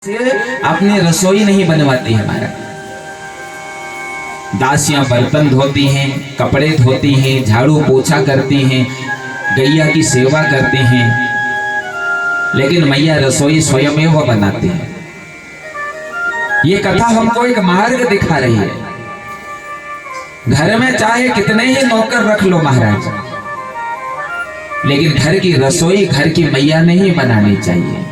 से अपनी रसोई नहीं बनवाती है। हमारा दासियां बर्तन धोती हैं, कपड़े धोती हैं, झाड़ू पोछा करती हैं, गैया की सेवा करती हैं, लेकिन मैया रसोई स्वयं वह बनाती है। ये कथा हमको एक मार्ग दिखा रही है। घर में चाहे कितने ही नौकर रख लो महाराज, लेकिन घर की रसोई घर की मैया ने ही बनानी चाहिए।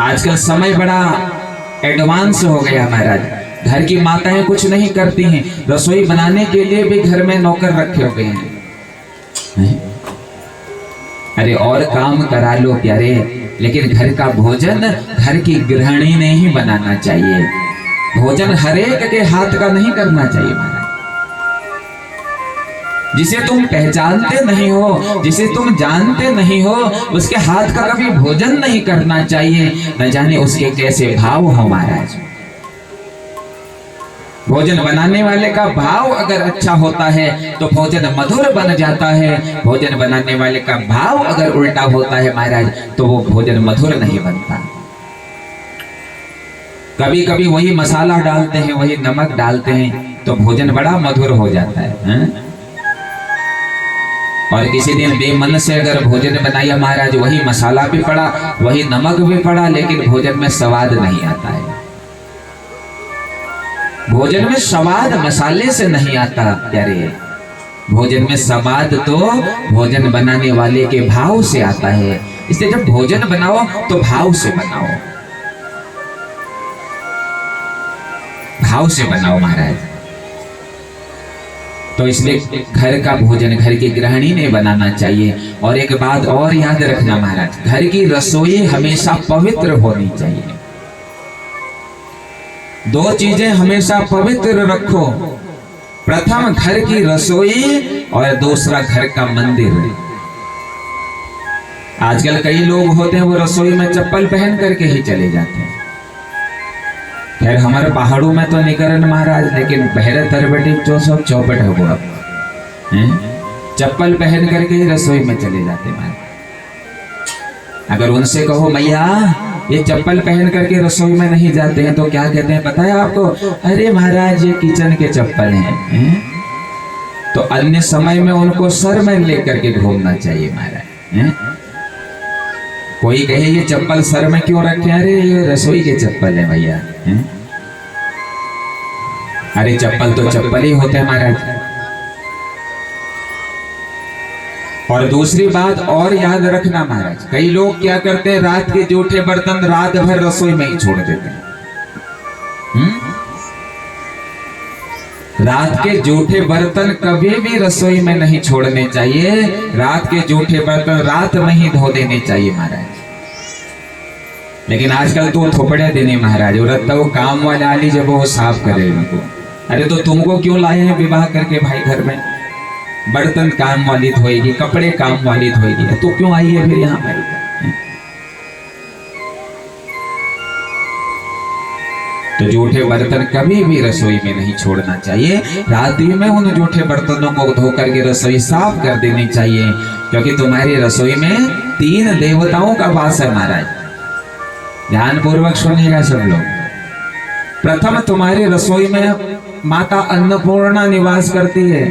आजकल समय बड़ा एडवांस हो गया महाराज। घर की माताएं कुछ नहीं करती हैं, रसोई बनाने के लिए भी घर में नौकर रखे हो गए हैं। अरे और काम करा लो प्यारे, लेकिन घर का भोजन घर की गृहिणी ने ही बनाना चाहिए। भोजन हरेक के हाथ का नहीं करना चाहिए महाराज। जिसे तुम पहचानते नहीं हो, जिसे तुम जानते नहीं हो, उसके हाथ का कभी भोजन नहीं करना चाहिए। न जाने उसके कैसे भाव हो महाराज। भोजन बनाने वाले का भाव अगर अच्छा होता है तो भोजन मधुर बन जाता है। भोजन बनाने वाले का भाव अगर उल्टा होता है महाराज तो वो भोजन मधुर नहीं बनता। कभी कभी वही मसाला डालते हैं, वही नमक डालते हैं तो भोजन बड़ा मधुर हो जाता है। और किसी दिन बेमन से अगर भोजन बनाया महाराज, वही मसाला भी पड़ा, वही नमक भी पड़ा, लेकिन भोजन में स्वाद नहीं आता है। भोजन में स्वाद मसाले से नहीं आता प्यारे। भोजन में स्वाद तो भोजन बनाने वाले के भाव से आता है। इसलिए जब भोजन बनाओ तो भाव से बनाओ, भाव से बनाओ महाराज। तो इसलिए घर का भोजन घर की गृहिणी ने बनाना चाहिए। और एक बात और याद रखना महाराज, घर की रसोई हमेशा पवित्र होनी चाहिए। दो चीजें हमेशा पवित्र रखो, प्रथम घर की रसोई और दूसरा घर का मंदिर। आजकल कई लोग होते हैं वो रसोई में चप्पल पहन करके ही चले जाते हैं। खैर हमारे पहाड़ों में तो निकरण महाराज, लेकिन बहरे तरबटी जो सब चौपट हो गया, चप्पल पहन करके ही रसोई में चले जाते महाराज। अगर उनसे कहो मैया ये चप्पल पहन करके रसोई में नहीं जाते हैं, तो क्या कहते हैं पता है आपको? अरे महाराज ये किचन के चप्पल हैं। तो अन्य समय में उनको सर में लेकर के घूमना चाहिए महाराज। कोई कहे ये चप्पल सर में क्यों रखे? अरे ये रसोई के चप्पल है भैया। अरे चप्पल तो चप्पल ही होते हैं महाराज। और दूसरी बात और याद रखना महाराज, कई लोग क्या करते हैं, रात के जूठे बर्तन रात भर रसोई में ही छोड़ देते हैं। रात के जूठे बर्तन कभी भी रसोई में नहीं छोड़ने चाहिए। रात के जूठे बर्तन रात में ही धो देने चाहिए महाराज। लेकिन आजकल तो थोपड़े देने महाराज, औरत वो काम वाला आली जब वो साफ करे उनको। अरे तो तुमको क्यों लाए हैं विवाह करके भाई घर में? बर्तन काम वाली धोएगी, कपड़े काम वाली धोएगी, तो क्यों आई है फिर यहाँ पर? तो जूठे बर्तन कभी भी रसोई में नहीं छोड़ना चाहिए। रात में उन जूठे बर्तनों को धो करके रसोई साफ कर देनी चाहिए, क्योंकि तुम्हारी रसोई में 3 देवताओं का वास है महाराज। ध्यान पूर्वक सुनिएगा सब लोग। प्रथम तुम्हारी रसोई में माता अन्नपूर्णा निवास करती है।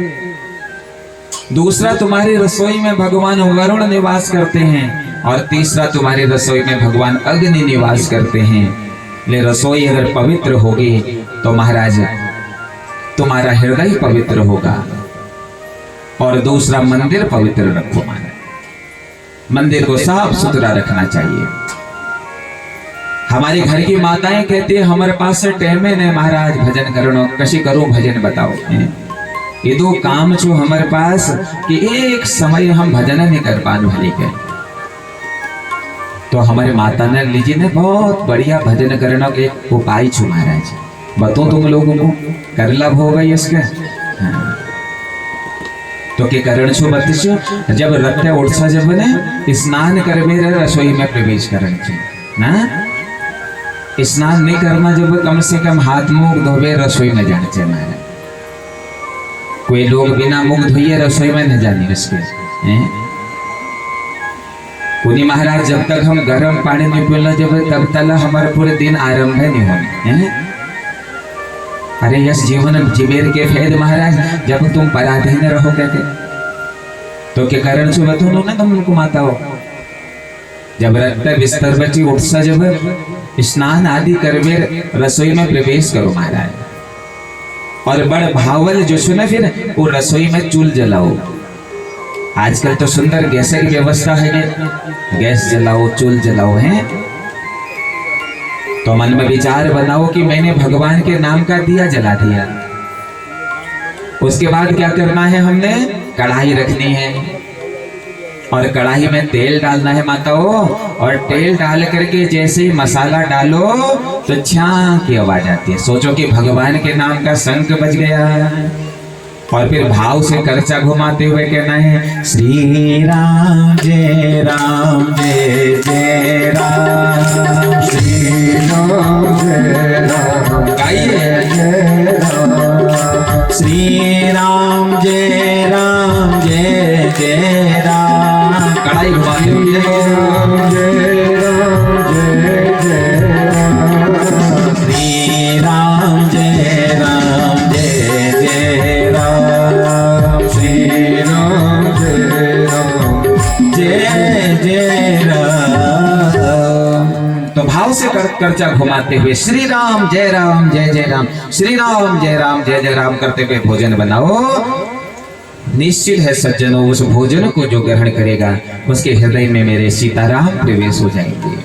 दूसरा तुम्हारी रसोई में भगवान वरुण निवास करते हैं। और तीसरा तुम्हारी रसोई में भगवान अग्नि निवास करते हैं। ले रसोई अगर पवित्र होगी तो महाराज तुम्हारा हृदय पवित्र होगा। और दूसरा मंदिर पवित्र रखो महाराज। मंदिर को साफ सुथरा रखना चाहिए। हमारी घर की माताएं कहती है हमारे पास से टेमे ने महाराज भजन करो, कशी करो भजन बताओ। ये दो काम छो हमारे पास कि एक समय हम भजन नहीं कर पान भले के। तो हमारे माता ने लीजिए ने बहुत बढ़िया भजन करना के एक उपाय छो महाराज, बताओ तुम लोगों को कर लाभ होगा इसके। तो के करण छो बतिशो, जब रत्ते उठसा जब ने स्नान करवे रसोई में प्रवेश करण छे ना। स्नान नहीं करना, जब कम से कम हाथ मुंह धोवे रसोई में जाने चाहिए महाराज। कोई लोग बिना मुंह धोइए रसोई में न जाने उसके। पुनी महाराज जब तक हम गर्म पानी नहीं पीला जब तब तक हमारे पूरे दिन आरंभ नहीं होने। अरे यस जीवन जीवेर के फेद महाराज जब तुम पराधीन रहोगे तो के कारण सुबह तो ना तुमको माता हो जब रक्त बिस्तर बची उठसा जब स्नान आदि करवे रसोई में प्रवेश करो महाराज और बड़ भावल जो सुने फिर वो रसोई में चूल जलाओ। आजकल तो सुंदर गैस की व्यवस्था है, गैस जलाओ चूल जलाओ है। तो मन में विचार बनाओ कि मैंने भगवान के नाम का दिया जला दिया। उसके बाद क्या करना है, हमने कढ़ाई रखनी है और कढ़ाई में तेल डालना है माताओं, और तेल डाल करके जैसे ही मसाला डालो तो छां की आवाज आती है। सोचो कि भगवान के नाम का शंख बज गया। और फिर भाव से करचा घुमाते हुए कहना है श्री राम जय जय राम, श्री राम जय राम, गाइए श्री राम जय जय राम। कढ़ाई घुमाते हुए जय राम जय राम, श्री राम जय जय राम, श्री राम जय राम। तो भाव से करचा घुमाते हुए श्री राम जय जय राम, श्री राम जय राम करते हुए भोजन बनाओ। निश्चित है सज्जनों, उस भोजन को जो ग्रहण करेगा उसके हृदय में मेरे सीताराम प्रवेश हो जाएंगे।